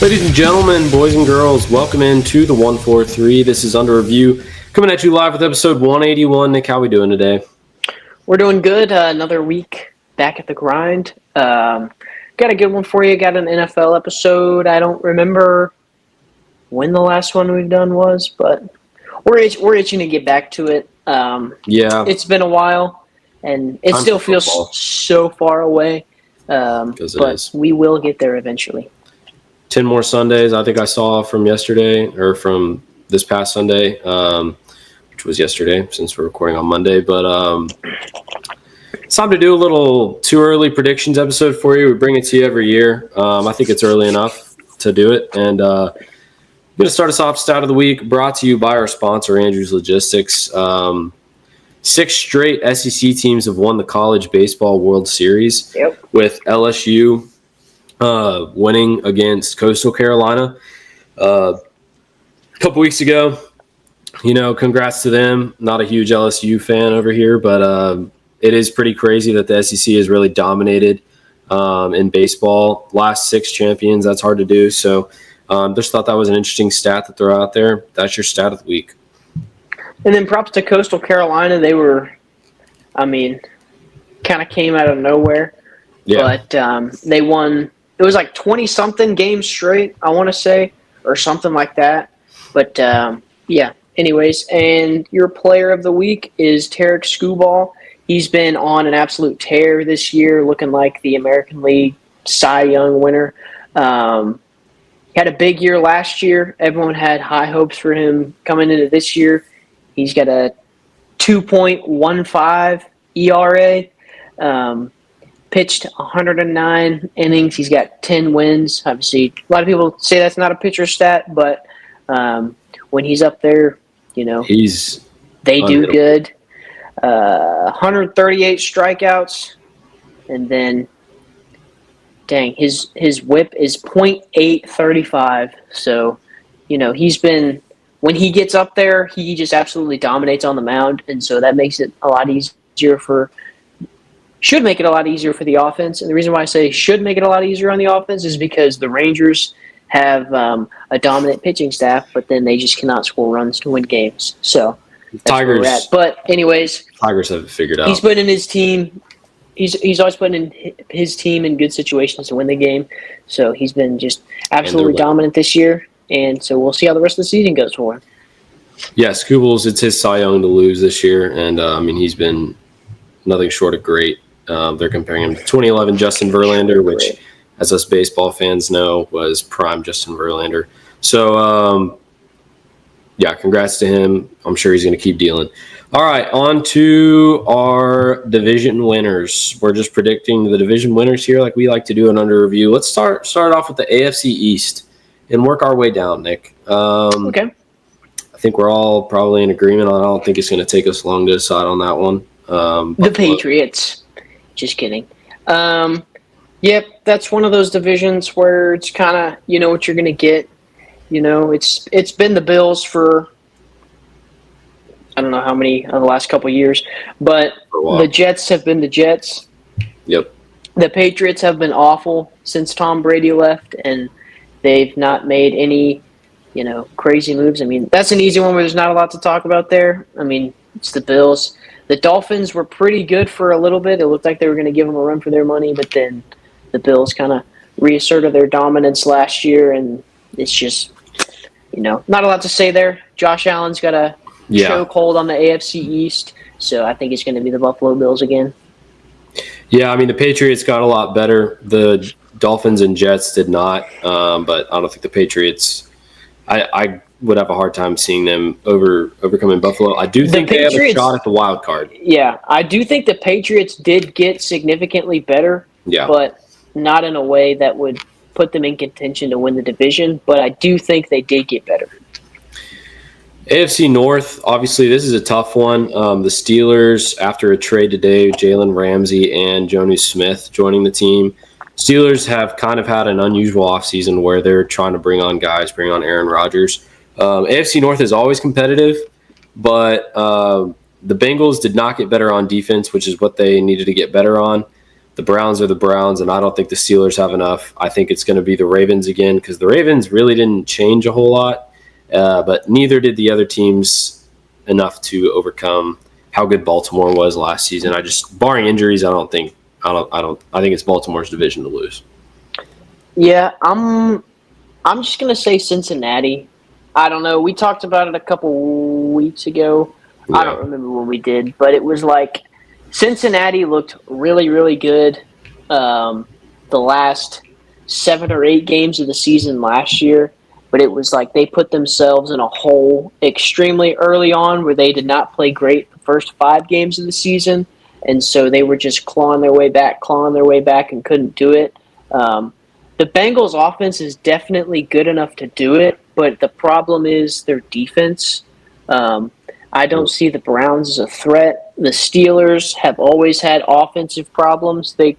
Ladies and gentlemen, boys and girls, welcome into the 143. This is Under Review, coming at you live with episode 181. Nick, how we doing today? We're doing good. Another week back at the grind. Got a good one for you. Got an NFL episode. I don't remember when the last one we've done was, but we're itching to get back to it. It's been a while, and it still feels so far away. But we will get there eventually. 10 more Sundays, I think I saw from yesterday, or from this past Sunday, which was yesterday since we're recording on Monday. But it's time to do a little too early predictions episode for you. We bring it to you every year. I think it's early enough to do it. And I'm going to start us off stat of the week, brought to you by our sponsor, Andrews Logistics. 6 straight SEC teams have won the College Baseball World Series, with LSU winning against Coastal Carolina a couple weeks ago. You know, congrats to them. Not a huge LSU fan over here, but it is pretty crazy that the SEC has really dominated in baseball. Last 6 champions, that's hard to do. So just thought that was an interesting stat to throw out there. That's your stat of the week. And then props to Coastal Carolina. They were, kind of came out of nowhere. Yeah. But they won. It was like 20-something games straight, I want to say, or something like that. But, yeah, anyways. And your player of the week is Tarek Skubal. He's been on an absolute tear this year, looking like the American League Cy Young winner. He had a big year last year. Everyone had high hopes for him coming into this year. He's got a 2.15 ERA. Pitched 109 innings. He's got 10 wins. Obviously, a lot of people say that's not a pitcher stat, but when he's up there, they do good. 138 strikeouts, and then, dang, his whip is .835. So, he's been, when he gets up there, he just absolutely dominates on the mound, and so that makes it a lot easier should make it a lot easier for the offense. And the reason why I say should make it a lot easier on the offense is because the Rangers have a dominant pitching staff, but then they just cannot score runs to win games. So that's Tigers, where we're at. But anyways, Tigers have it figured out. He's putting his team. He's always putting his team in good situations to win the game. So he's been just absolutely dominant this year. And so we'll see how the rest of the season goes for him. Yeah, Skubals, it's his Cy Young to lose this year, and he's been nothing short of great. They're comparing him to 2011 Justin Verlander, which, as us baseball fans know, was prime Justin Verlander. So, congrats to him. I'm sure he's going to keep dealing. All right, on to our division winners. We're just predicting the division winners here like we like to do an under review. Let's start off with the AFC East and work our way down, Nick. Okay. I think we're all probably in agreement on it. I don't think it's going to take us long to decide on that one. The Patriots. Just kidding. Yep, that's one of those divisions where it's kind of, what you're going to get. It's been the Bills for I don't know how many of the last couple of years, but the Jets have been the Jets. Yep. The Patriots have been awful since Tom Brady left, and they've not made any, crazy moves. That's an easy one where there's not a lot to talk about there. It's the Bills. The Dolphins were pretty good for a little bit. It looked like they were going to give them a run for their money, but then the Bills kind of reasserted their dominance last year, and it's just, not a lot to say there. Josh Allen's got a chokehold on the AFC East, so I think it's going to be the Buffalo Bills again. Yeah, the Patriots got a lot better. The Dolphins and Jets did not, but I don't think the Patriots I would have a hard time seeing them overcoming Buffalo. I do think they have a shot at the wild card. Yeah, I do think the Patriots did get significantly better, but not in a way that would put them in contention to win the division. But I do think they did get better. AFC North, obviously, this is a tough one. The Steelers, after a trade today, Jalen Ramsey and Jonnu Smith joining the team. Steelers have kind of had an unusual offseason where they're trying to bring on Aaron Rodgers. AFC North is always competitive, but the Bengals did not get better on defense, which is what they needed to get better on. The Browns are the Browns, and I don't think the Steelers have enough. I think it's going to be the Ravens again because the Ravens really didn't change a whole lot, but neither did the other teams enough to overcome how good Baltimore was last season. I just, barring injuries, I think it's Baltimore's division to lose. Yeah, I'm just gonna say Cincinnati. I don't know. We talked about it a couple weeks ago. Yeah. I don't remember when we did, but it was like Cincinnati looked really, really good the last 7 or 8 games of the season last year. But it was like they put themselves in a hole extremely early on where they did not play great the first 5 games of the season. And so they were just clawing their way back, and couldn't do it. The Bengals' offense is definitely good enough to do it, but the problem is their defense. I don't see the Browns as a threat. The Steelers have always had offensive problems. They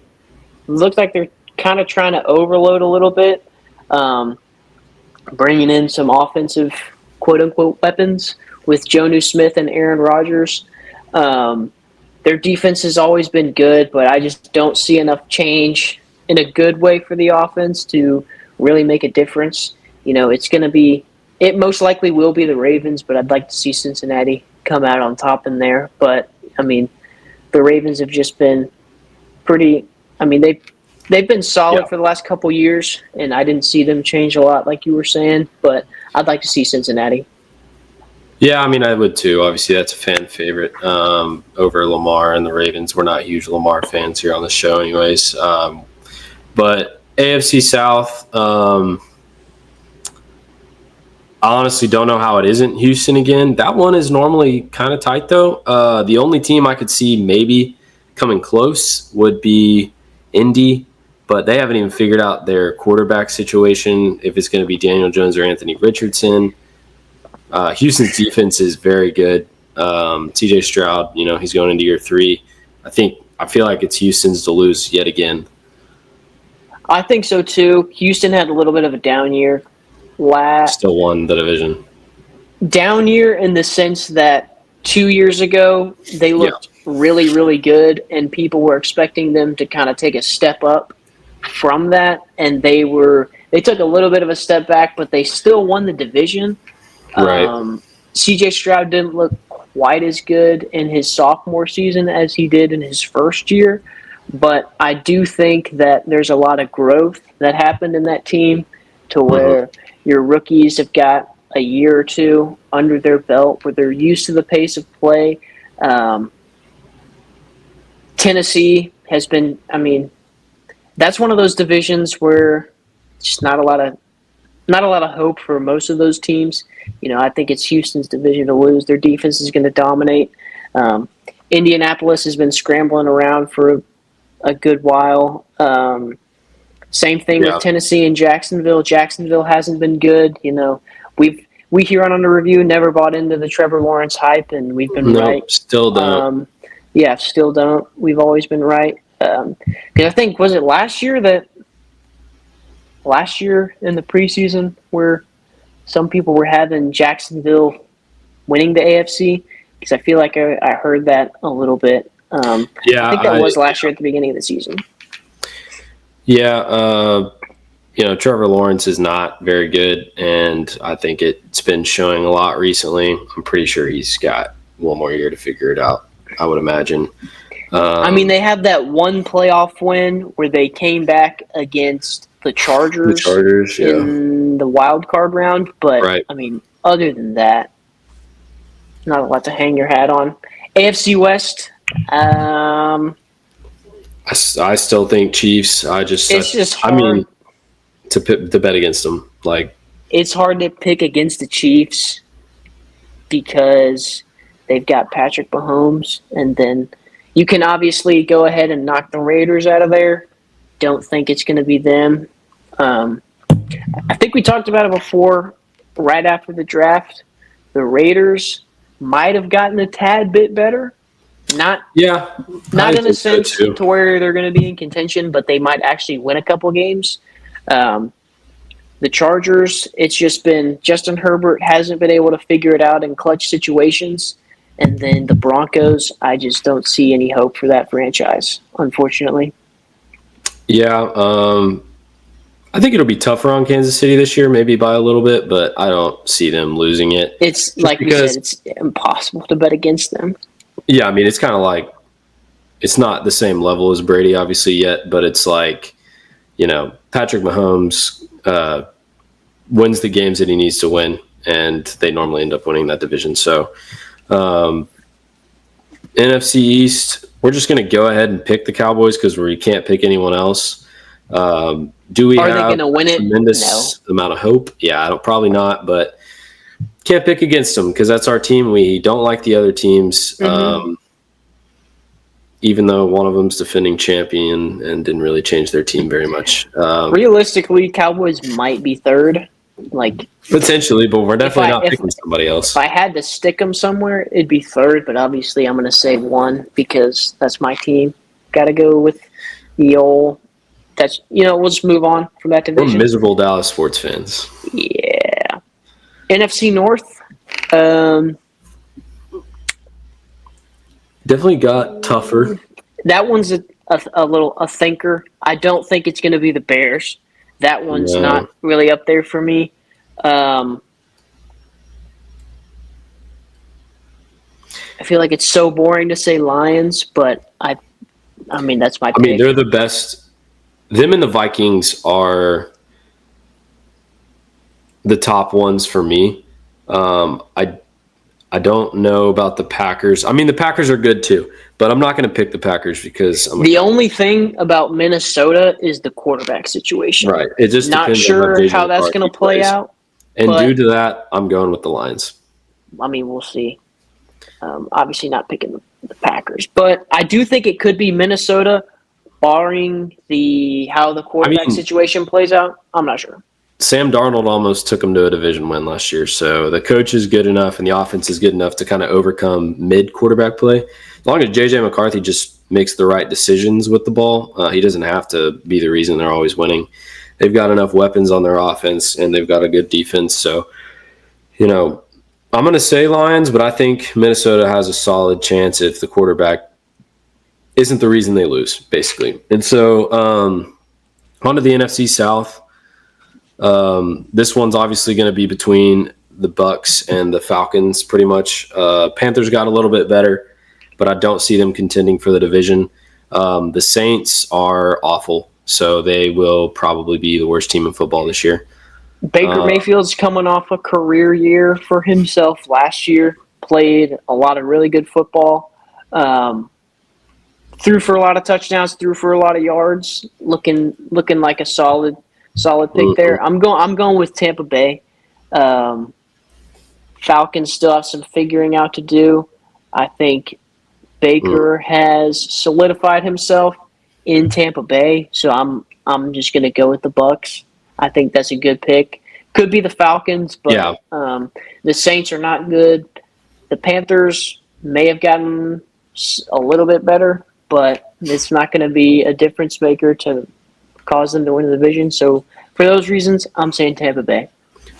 look like they're kind of trying to overload a little bit, bringing in some offensive quote-unquote weapons with Jonnu Smith and Aaron Rodgers. Their defense has always been good, but I just don't see enough change in a good way for the offense to really make a difference. It most likely will be the Ravens, but I'd like to see Cincinnati come out on top in there. But, the Ravens have just been pretty – they've been solid for the last couple years, and I didn't see them change a lot like you were saying, but I'd like to see Cincinnati. Yeah, I would too. Obviously, that's a fan favorite over Lamar and the Ravens. We're not huge Lamar fans here on the show anyways. But AFC South, I honestly don't know how it isn't Houston again. That one is normally kind of tight, though. The only team I could see maybe coming close would be Indy, but they haven't even figured out their quarterback situation, if it's going to be Daniel Jones or Anthony Richardson. Houston's defense is very good. TJ Stroud, he's going into year 3. I feel like it's Houston's to lose yet again. I think so too. Houston had a little bit of a down year. Still won the division. Down year in the sense that 2 years ago they looked really, really good, and people were expecting them to kind of take a step up from that, and they took a little bit of a step back, but they still won the division. Right. CJ Stroud didn't look quite as good in his sophomore season as he did in his first year, but I do think that there's a lot of growth that happened in that team to where your rookies have got a year or two under their belt where they're used to the pace of play. Tennessee has been, that's one of those divisions where just not a lot of hope for most of those teams. I think it's Houston's division to lose. Their defense is going to dominate. Indianapolis has been scrambling around for a good while. Same thing with Tennessee and Jacksonville. Jacksonville hasn't been good. We here on Under Review never bought into the Trevor Lawrence hype, and we've been right. Still don't. Still don't. We've always been right. Because I think, was it last year in the preseason where some people were having Jacksonville winning the AFC? Because I feel like I heard that a little bit. I think that was last year at the beginning of the season. Yeah, Trevor Lawrence is not very good, and I think it's been showing a lot recently. I'm pretty sure he's got one more year to figure it out, I would imagine. They have that one playoff win where they came back against the Chargers in the wild card round, but other than that, not a lot to hang your hat on. AFC West, I still think Chiefs. It's just hard. To bet against them, it's hard to pick against the Chiefs because they've got Patrick Mahomes, and then you can obviously go ahead and knock the Raiders out of there. Don't think it's going to be them. I think we talked about it before, right after the draft. The Raiders might have gotten a tad bit better. Not in a sense to where they're going to be in contention, but they might actually win a couple games. The Chargers, it's just been Justin Herbert hasn't been able to figure it out in clutch situations. And then the Broncos, I just don't see any hope for that franchise, unfortunately. Yeah, I think it'll be tougher on Kansas City this year, maybe by a little bit, but I don't see them losing it. It's Just like we said, it's impossible to bet against them. Yeah, I mean, it's kind of like it's not the same level as Brady, obviously, yet, but it's like, Patrick Mahomes wins the games that he needs to win, and they normally end up winning that division. So, NFC East, we're just going to go ahead and pick the Cowboys because we can't pick anyone else. Do we Are they have going to win a it? tremendous amount of hope? Yeah, I don't, probably not, but can't pick against them because that's our team. We don't like the other teams, even though one of them's defending champion and didn't really change their team very much. Realistically, Cowboys might be third. Potentially, but we're definitely not picking somebody else. If I had to stick them somewhere, it'd be third, but obviously I'm going to say one because that's my team. Got to go with the old – we'll just move on from that division. We're miserable Dallas sports fans. Yeah. NFC North. Definitely got tougher. That one's a thinker. I don't think it's going to be the Bears. That one's not really up there for me. I feel like it's so boring to say Lions, but I mean that's my pick. I mean, they're the best. Them and the Vikings are the top ones for me. I don't know about the Packers. I mean, the Packers are good too, but I'm not going to pick the Packers because the only thing about Minnesota is the quarterback situation. Right. It just not sure how that's going to play out. And due to that, I'm going with the Lions. I mean, we'll see. Obviously, not picking the Packers, but I do think it could be Minnesota, barring how the quarterback situation plays out. I'm not sure. Sam Darnold almost took them to a division win last year, so the coach is good enough and the offense is good enough to kind of overcome mid-quarterback play. As long as J.J. McCarthy just makes the right decisions with the ball, he doesn't have to be the reason they're always winning. They've got enough weapons on their offense, and they've got a good defense. So, I'm going to say Lions, but I think Minnesota has a solid chance if the quarterback isn't the reason they lose, basically. And so on to the NFC South. This one's obviously going to be between the Bucs and the Falcons pretty much. Panthers got a little bit better, but I don't see them contending for the division. The Saints are awful, so they will probably be the worst team in football this year. Baker Mayfield's coming off a career year for himself last year, played a lot of really good football, threw for a lot of touchdowns, threw for a lot of yards, looking like a solid pick there. I'm going with Tampa Bay. Falcons still have some figuring out to do. I think Baker has solidified himself in Tampa Bay, so I'm just going to go with the Bucs. I think that's a good pick. Could be the Falcons, but the Saints are not good. The Panthers may have gotten a little bit better, but it's not going to be a difference maker to cause them to win the division. So for those reasons, I'm saying Tampa Bay.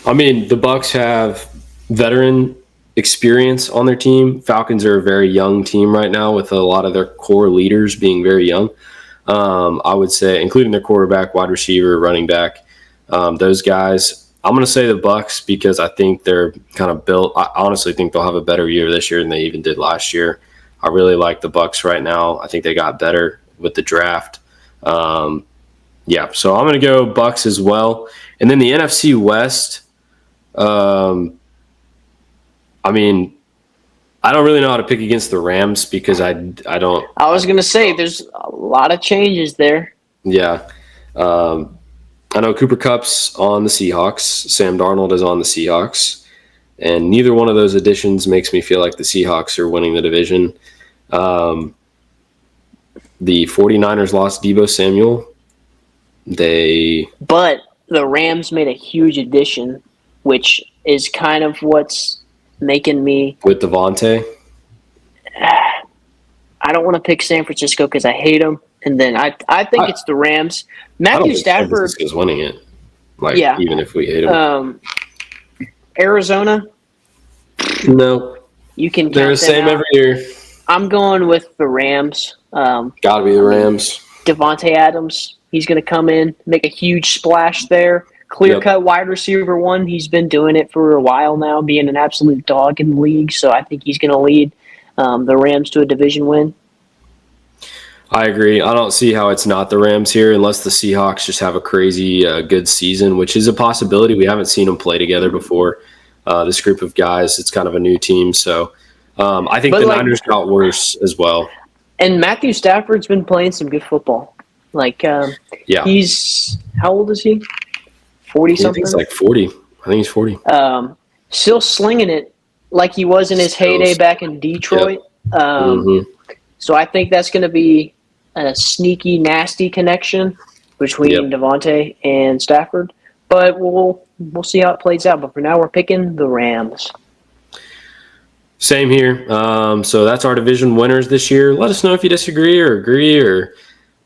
I mean, the Bucs have veteran experience on their team. Falcons are a very young team right now with a lot of their core leaders being very young. I would say, including their quarterback, wide receiver, running back, those guys. I'm going to say the Bucs because I think they're kind of built. I honestly think they'll have a better year this year than they even did last year. I really like the Bucs right now. I think they got better with the draft. So I'm going to go Bucs as well. And then the NFC West, I mean, I don't really know how to pick against the Rams because I don't. I was going to say there's a lot of changes there. Yeah. I know Cooper Kupp's on the Seahawks. Sam Darnold is on the Seahawks. And neither one of those additions makes me feel like the Seahawks are winning the division. The 49ers lost Deebo Samuel. But the Rams made a huge addition, which is kind of what's making me... With Devontae? I don't want to pick San Francisco because I hate them. And then I think it's the Rams. Matthew Stafford is winning it. Even if we hate him. Arizona. No. You can. They're the same every year. I'm going with the Rams. Got to be the Rams. Devontae Adams He's going to come in, make a huge splash there. Clear-cut wide receiver one. He's been doing it for a while now, being an absolute dog in the league. So I think he's going to lead the Rams to a division win. I agree. I don't see how it's not the Rams here unless the Seahawks just have a crazy good season, which is a possibility. We haven't seen them play together before. This group of guys, it's kind of a new team. So I think Niners got worse as well. And Matthew Stafford's been playing some good football. He's – how old is he? 40-something? I think he's like 40. I think he's 40. Still slinging it like he was in his heyday back in Detroit. Yep. So I think that's going to be a sneaky, nasty connection between Devontae and Stafford. But we'll see how it plays out. But for now, we're picking the Rams. Same here. So that's our division winners this year. Let us know if you disagree or agree or,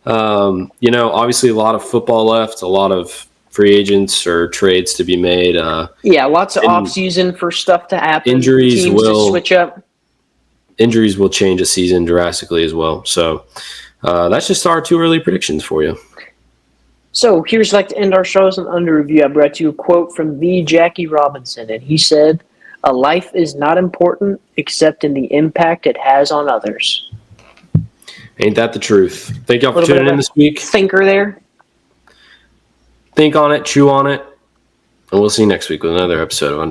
obviously a lot of football left, a lot of free agents or trades to be made. Lots of off-season for stuff to happen. Injuries teams to switch up. Injuries will change a season drastically as well. So that's just our 2 early predictions for you. So here's to end our shows on Under Review. I brought you a quote from the Jackie Robinson, and he said, "A life is not important except in the impact it has on others." Ain't that the truth? Thank y'all for tuning in this week. Thinker there. Think on it, chew on it, and we'll see you next week with another episode of Under